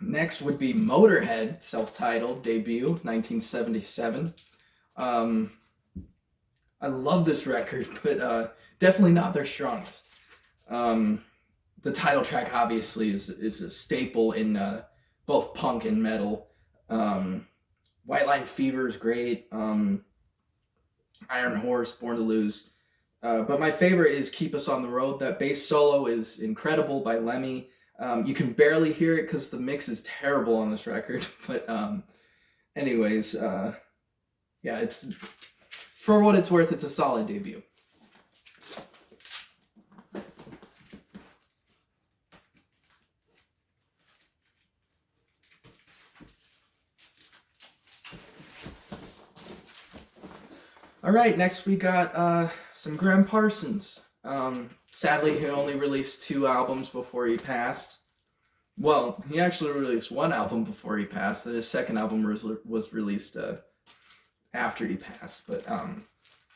Next would be Motorhead, self-titled debut, 1977. Um, I love this record, but definitely not their strongest. Um, the title track obviously is a staple in both punk and metal. White Line Fever is great. Iron Horse, Born to Lose. But my favorite is Keep Us on the Road. That bass solo is incredible by Lemmy. You can barely hear it because the mix is terrible on this record. But anyways, yeah, it's for what it's worth, it's a solid debut. All right, next we got some Graham Parsons. Sadly, he only released 2 albums before he passed. Well, he actually released 1 album before he passed. And his second album was released after he passed. But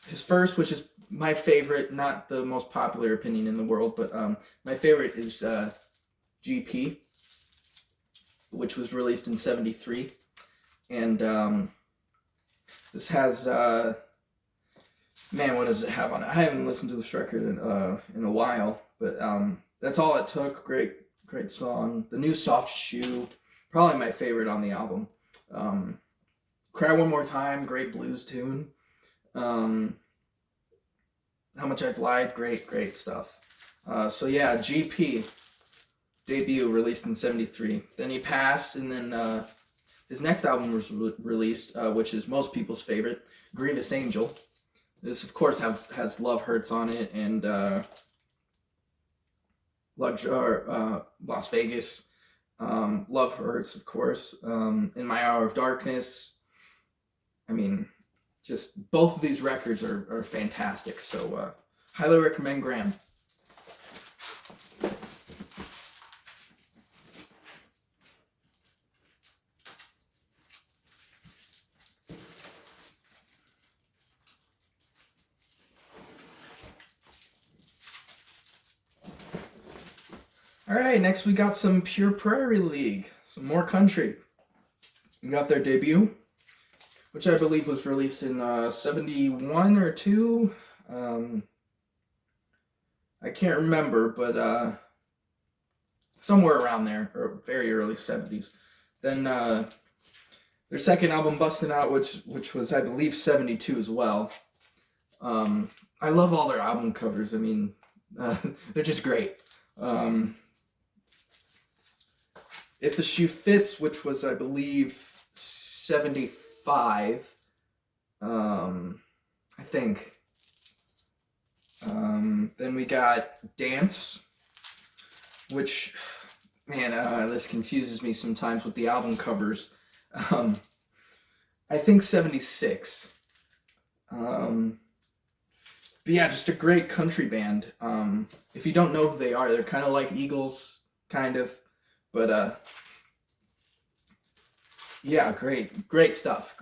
his first, which is my favorite, not the most popular opinion in the world, but my favorite is GP, which was released in '73, and this has man, what does it have on it? I haven't listened to this record in a while, but That's All It Took. Great song. The New Soft Shoe, probably my favorite on the album. Cry One More Time, great blues tune. How Much I've Lied, great stuff. So yeah, GP debut released in '73. Then he passed, and then his next album was released, which is most people's favorite, Grievous Angel. This, of course, has Love Hurts on it, and Las Vegas. Love Hurts, of course. In My Hour of Darkness. I mean, just both of these records are fantastic. So highly recommend Graham. All right, next we got some Pure Prairie League, some more country. We got their debut, which I believe was released in '71 or '2. I can't remember, but somewhere around there, or very early '70s. Then their second album, Bustin' Out, which was, I believe, '72 as well. I love all their album covers. I mean, they're just great. If the Shoe Fits, which was, I believe, '75, I think. Then we got Dance, which, man, this confuses me sometimes with the album covers. I think '76. But yeah, just a great country band. If you don't know who they are, they're kind of like Eagles, kind of. But yeah, great stuff.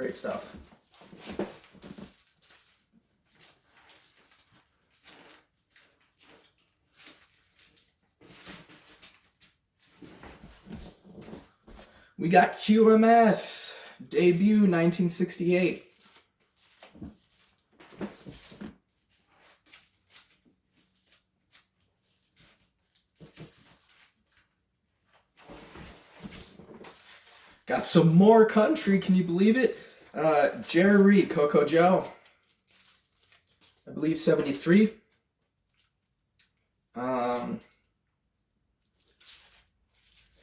We got QMS, debut 1968. Got some more country, can you believe it? Jerry Reed, Coco Joe, I believe '73.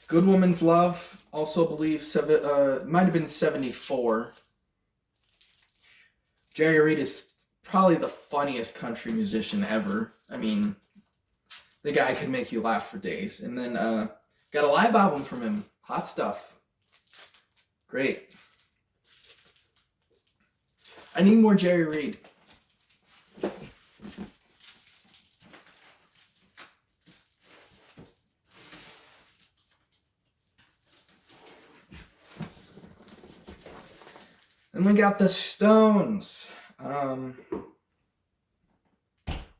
Good Woman's Love, also believe might have been '74. Jerry Reed is probably the funniest country musician ever. I mean, the guy can make you laugh for days. And then got a live album from him, Hot Stuff. Great. I need more Jerry Reed. And we got the Stones.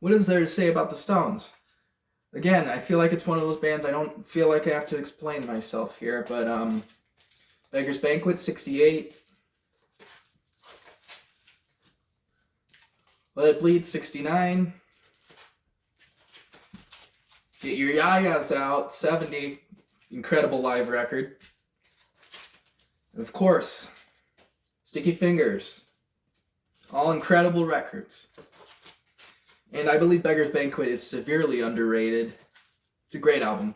What is there to say about the Stones? Again, I feel like it's one of those bands I don't feel like I have to explain myself here, but Beggars Banquet, 68. Let It Bleed, 69. Get Your Yayas Out, 70. Incredible live record. And of course, Sticky Fingers. All incredible records. And I believe Beggars Banquet is severely underrated. It's a great album.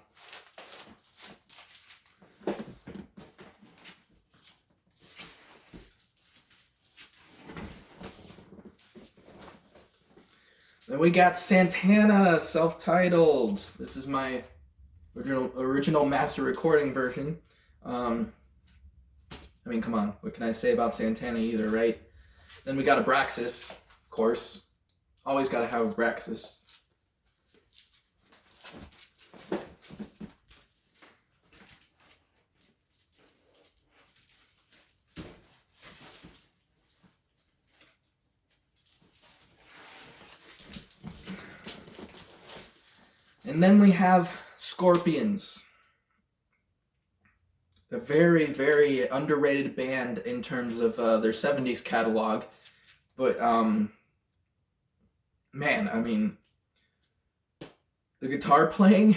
Then we got Santana, self-titled. This is my original master recording version. I mean, come on. What can I say about Santana either, right? Then we got Abraxas, of course. Always got to have Abraxas. And then we have Scorpions. A very, very underrated band in terms of their 70s catalog. But, man, I mean, the guitar playing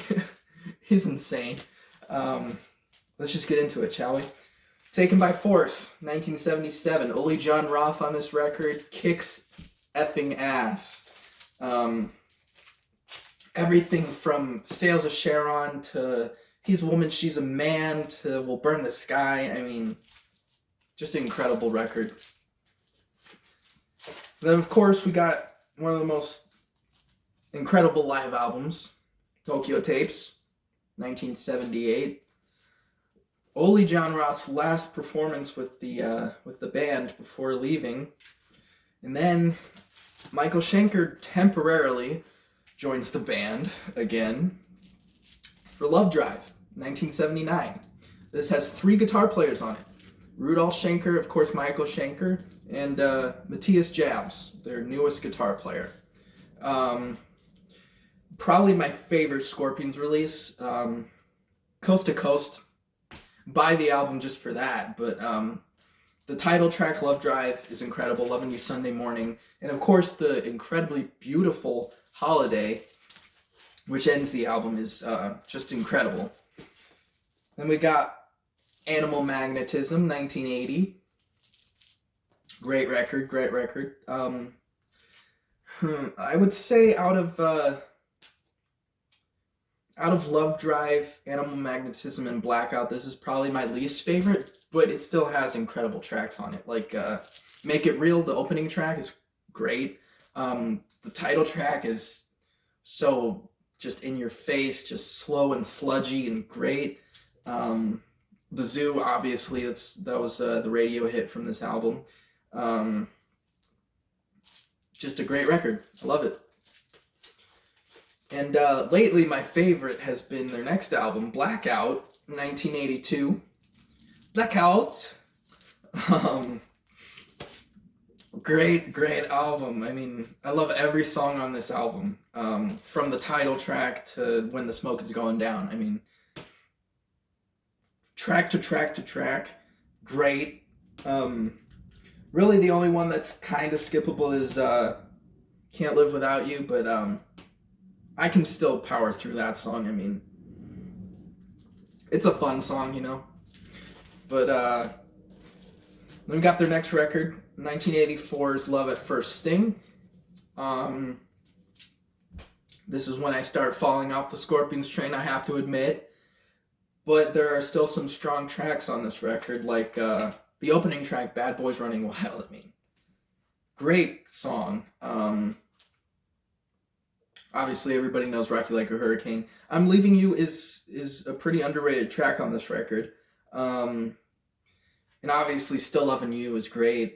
is insane. Let's just get into it, shall we? Taken by Force, 1977. Ole John Roth on this record kicks effing ass. Everything from Sails of Charon to He's a Woman, She's a Man to We'll Burn the Sky. I mean, just an incredible record. And then, of course, we got one of the most incredible live albums, Tokyo Tapes, 1978. Ole John Roth's last performance with the band before leaving. And then Michael Schenker temporarily joins the band again for Love Drive, 1979. This has 3 guitar players on it. Rudolf Schenker, of course Michael Schenker, and Matthias Jabs, their newest guitar player. Probably my favorite Scorpions release, Coast to Coast. Buy the album just for that, but the title track, Love Drive, is incredible, Loving You Sunday Morning, and of course the incredibly beautiful Holiday, which ends the album, is just incredible. Then we got Animal Magnetism, 1980. Great record, great record. I would say out of Love Drive, Animal Magnetism, and Blackout, this is probably my least favorite, but it still has incredible tracks on it. Like Make It Real, the opening track, is great. The title track is so just in your face, just slow and sludgy and great. The Zoo, obviously, that was the radio hit from this album. Just a great record. I love it. And lately, my favorite has been their next album, Blackout, 1982. Blackout! Great album. I mean, I love every song on this album. From the title track to When the Smoke is Going Down. I mean, track to track, great. Really the only one that's kind of skippable is Can't Live Without You, but I can still power through that song. I mean, it's a fun song, you know. But then we got their next record, 1984's Love at First Sting. This is when I start falling off the Scorpions train, I have to admit. But there are still some strong tracks on this record, like the opening track, Bad Boys Running Wild. I mean, great song. Obviously, everybody knows Rock You Like a Hurricane. I'm Leaving You is a pretty underrated track on this record. And obviously, Still Loving You is great.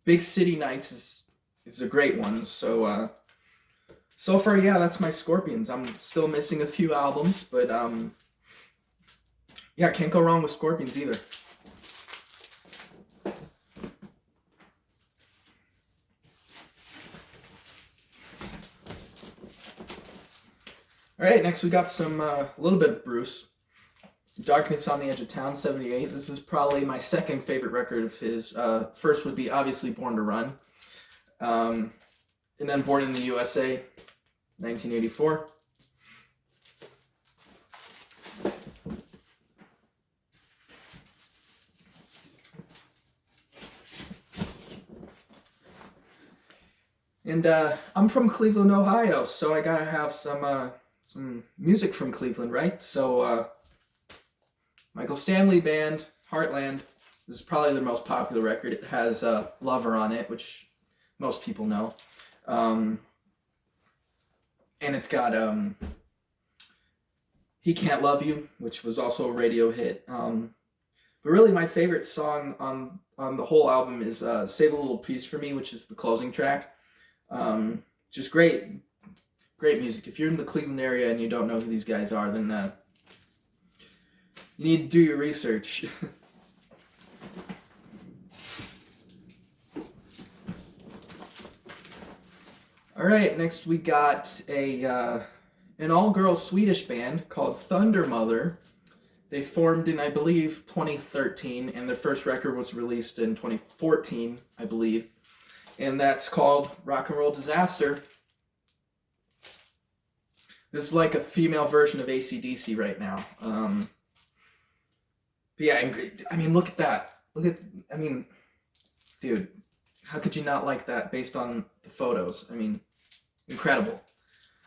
Big City Nights is a great one. So, so far, yeah, that's my Scorpions. I'm still missing a few albums, but yeah, can't go wrong with Scorpions either. All right, next we got some a little bit of Bruce. Darkness on the Edge of Town, 78. This is probably my second favorite record of his. First would be obviously Born to Run. And then Born in the USA, 1984. And I'm from Cleveland, Ohio, so I gotta have some music from Cleveland, right? So Michael Stanley Band, Heartland. This is probably their most popular record. It has Lover on it, which most people know. And it's got He Can't Love You, which was also a radio hit. But really my favorite song on the whole album is Save a Little Piece for Me, which is the closing track. Just great music. If you're in the Cleveland area and you don't know who these guys are, then you need to do your research. All right, next we got an all-girl Swedish band called Thundermother. They formed in, I believe, 2013, and their first record was released in 2014, I believe. And that's called Rock and Roll Disaster. This is like a female version of AC/DC right now. But yeah, I mean, look at that. Dude, how could you not like that based on the photos? I mean, incredible.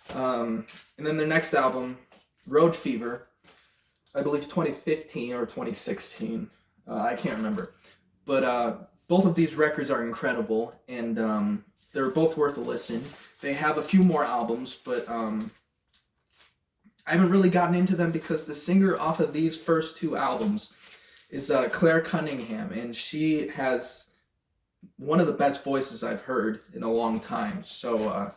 And then their next album, Road Fever, I believe 2015 or 2016. I can't remember. But both of these records are incredible, and they're both worth a listen. They have a few more albums, but I haven't really gotten into them because the singer off of these first two albums is Claire Cunningham, and she has one of the best voices I've heard in a long time. So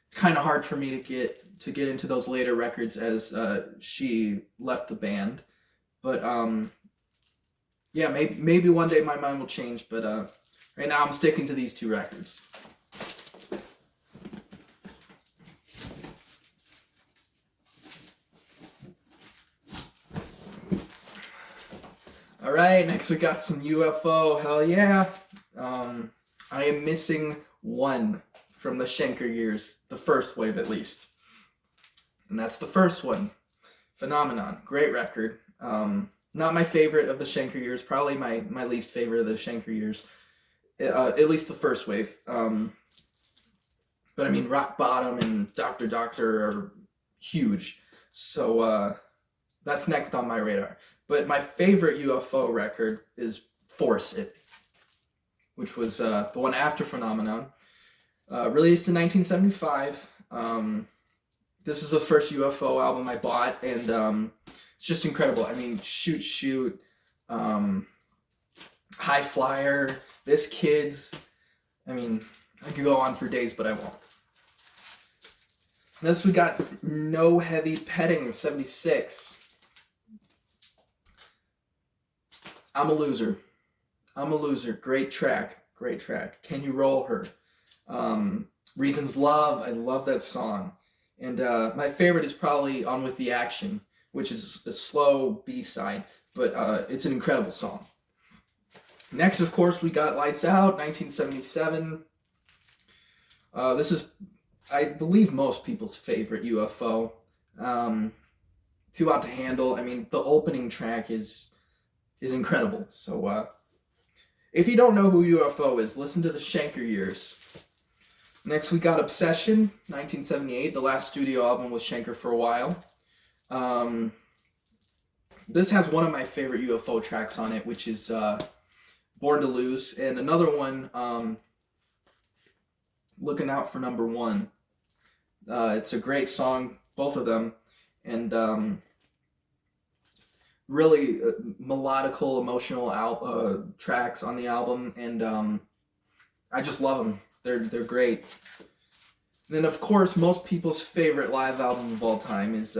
it's kind of hard for me to get into those later records as she left the band. But yeah, maybe one day my mind will change. But right now I'm sticking to these two records. All right, next we got some UFO. Hell yeah! I am missing one from the Schenker years, the first wave at least. And that's the first one, Phenomenon. Great record. Not my favorite of the Schenker years, probably my least favorite of the Schenker years, at least the first wave. But I mean, Rock Bottom and Dr. Doctor are huge. So that's next on my radar. But my favorite UFO record is Force It, which was the one after Phenomenon. Released in 1975. This is the first UFO album I bought, and it's just incredible. I mean, Shoot Shoot, High Flyer, This Kids. I mean, I could go on for days, but I won't. Next we got No Heavy Petting, 76. I'm a Loser. Great track. Can You Roll Her? Reasons Love. I love that song. And my favorite is probably On With the Action, which is a slow B-side, but it's an incredible song. Next, of course, we got Lights Out, 1977. This is, I believe, most people's favorite UFO. Too Hot to Handle. I mean, the opening track is incredible. So if you don't know who UFO is, listen to the Schenker years. Next, we got Obsession, 1978, the last studio album with Schenker for a while. This has one of my favorite UFO tracks on it, which is Born to Lose, and another one, Looking Out for Number One. It's a great song, both of them, and really melodical, emotional tracks on the album, and I just love them. They're great. Then, of course, most people's favorite live album of all time is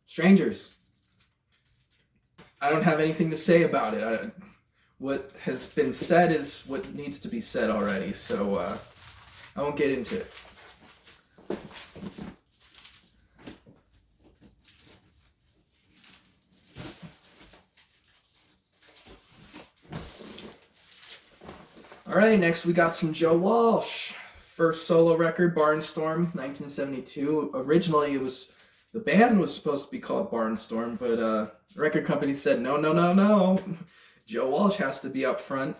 Strangers. I don't have anything to say about it. What has been said is what needs to be said already, so I won't get into it. All right, next we got some Joe Walsh. First solo record, Barnstorm, 1972. Originally, the band was supposed to be called Barnstorm, but record company said no, no, no, no. Joe Walsh has to be up front.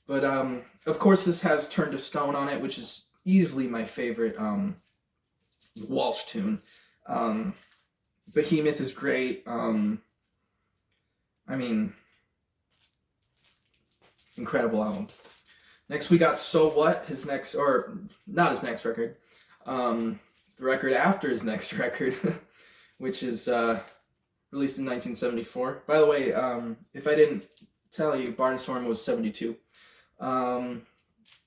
But of course, this has "Turn to Stone" on it, which is easily my favorite Walsh tune. Behemoth is great. I mean, incredible album. Next we got So What, his next, or not his next record, the record after his next record, which is released in 1974. By the way, if I didn't tell you, Barnstorm was 72.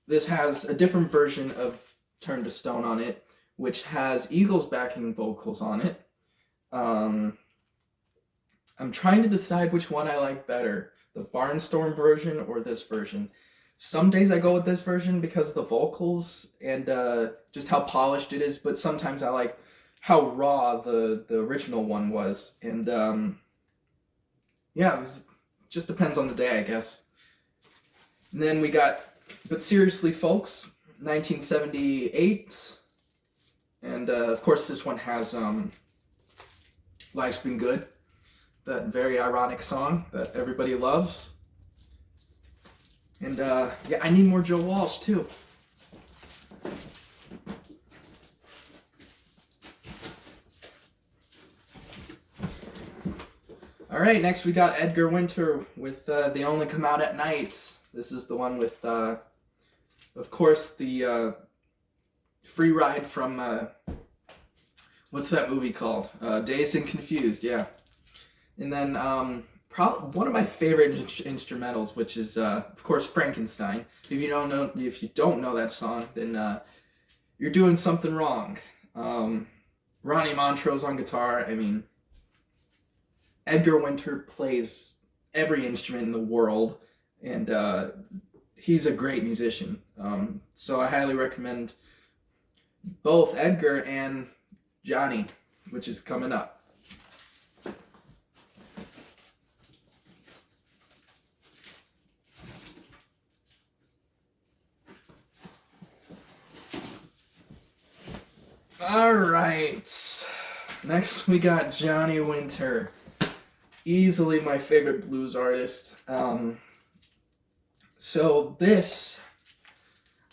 This has a different version of Turn to Stone on it, which has Eagles backing vocals on it. I'm trying to decide which one I like better, the Barnstorm version or this version. Some days I go with this version because of the vocals and just how polished it is, but sometimes I like how raw the original one was. And yeah, this just depends on the day, I guess. And then we got But Seriously Folks, 1978. And of course this one has Life's Been Good, that very ironic song that everybody loves. And yeah, I need more Joe Walsh too. Alright, next we got Edgar Winter with They Only Come Out at Night. This is the one with, of course, the free ride from, what's that movie called? Dazed and Confused, yeah. And then one of my favorite instrumentals, which is of course Frankenstein. If you don't know that song, then you're doing something wrong. Ronnie Montrose on guitar. I mean, Edgar Winter plays every instrument in the world, and he's a great musician. So I highly recommend both Edgar and Johnny, which is coming up. Alright, next we got Johnny Winter, easily my favorite blues artist. So this,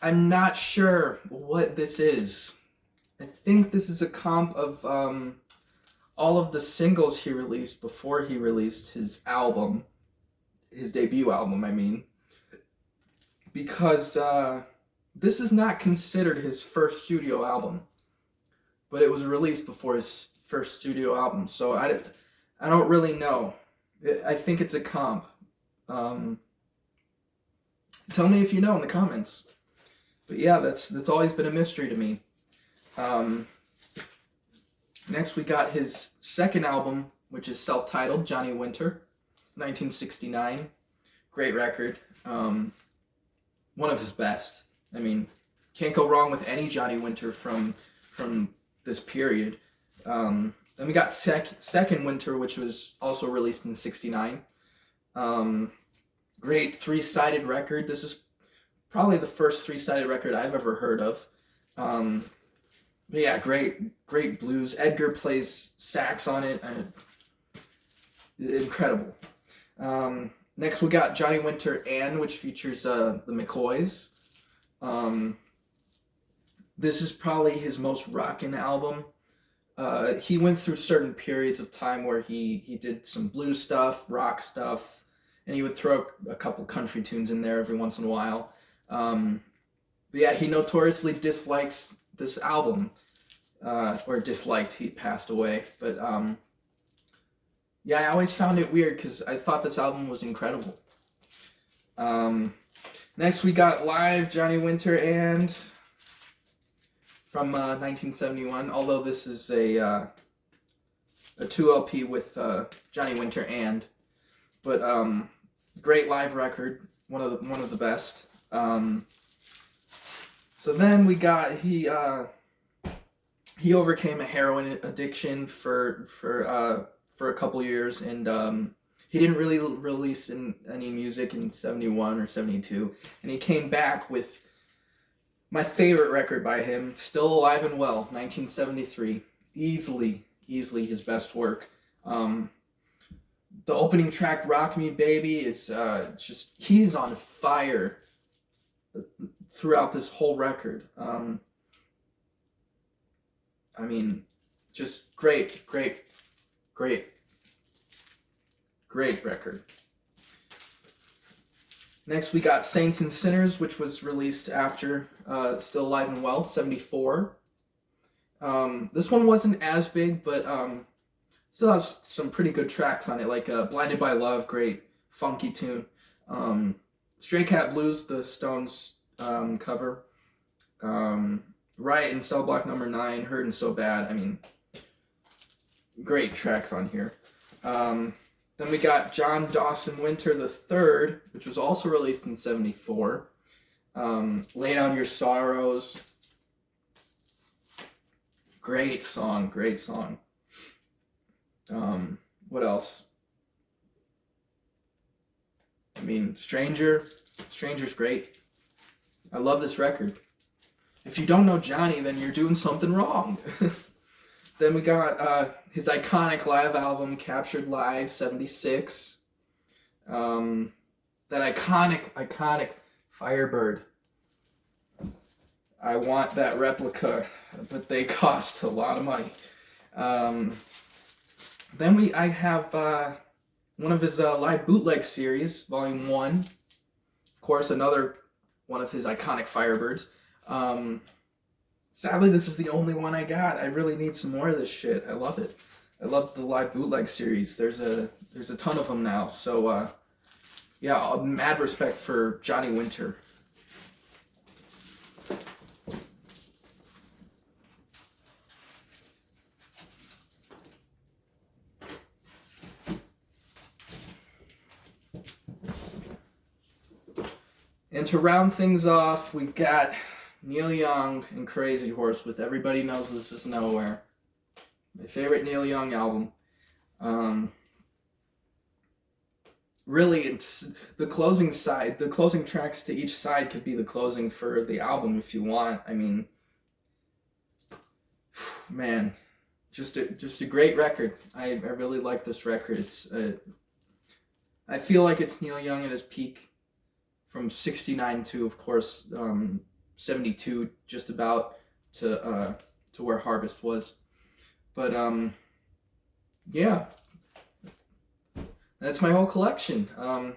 I'm not sure what this is. I think this is a comp of all of the singles he released before he released his album, his debut album, I mean. Because this is not considered his first studio album, but it was released before his first studio album, so I don't really know. I think it's a comp. Tell me if you know in the comments. But yeah, that's always been a mystery to me. Next we got his second album, which is self-titled, Johnny Winter, 1969. Great record. One of his best. I mean, can't go wrong with any Johnny Winter from this period. Then we got Second Winter, which was also released in 69. Great three-sided record. This is probably the first three-sided record I've ever heard of. But yeah, great blues. Edgar plays sax on it. Incredible. Next we got Johnny Winter and, which features the McCoys. This is probably his most rockin' album. He went through certain periods of time where he did some blues stuff, rock stuff, and he would throw a couple country tunes in there every once in a while. But yeah, he notoriously dislikes this album, or disliked, he passed away. But yeah, I always found it weird because I thought this album was incredible. Next we got Live, Johnny Winter and... from 1971, although this is a 2 LP with Johnny Winter and, but great live record, one of the best. So then we got he overcame a heroin addiction for a couple years, and he didn't really release any music in 71 or 72, and he came back with my favorite record by him, Still Alive and Well, 1973. Easily his best work. The opening track, Rock Me Baby, is he's on fire throughout this whole record. I mean, just great record. Next, we got Saints and Sinners, which was released after Still Alive and Well, 74. This one wasn't as big, but still has some pretty good tracks on it, like Blinded by Love, great funky tune. Stray Cat Blues, the Stones cover. Riot in Cell Block Number 9, Hurtin' So Bad. I mean, great tracks on here. Then we got John Dawson Winter III, which was also released in 74. Lay Down Your Sorrows. Great song. What else? I mean, Stranger's great. I love this record. If you don't know Johnny, then you're doing something wrong. Then we got his iconic live album, Captured Live, 76. That iconic Firebird. I want that replica, but they cost a lot of money. Then I have one of his live bootleg series, Volume 1. Of course, another one of his iconic Firebirds. Sadly, this is the only one I got. I really need some more of this shit. I love it. I love the live bootleg series. There's a ton of them now. So, yeah, mad respect for Johnny Winter. And to round things off, we got Neil Young and Crazy Horse with Everybody Knows This Is Nowhere. My favorite Neil Young album. Really, it's the closing side. The closing tracks to each side could be the closing for the album if you want. I mean, man, just a great record. I really like this record. I feel like it's Neil Young at his peak from 69 to, of course, 72, just about to where Harvest was. But yeah, that's my whole collection. I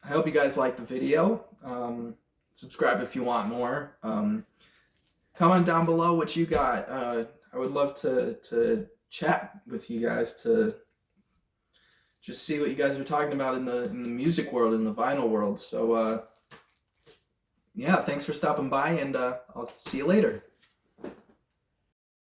hope you guys like the video. Subscribe if you want more. Comment down below what you got. I would love to chat with you guys, to just see what you guys are talking about in the music world, in the vinyl world. So yeah, thanks for stopping by, and I'll see you later.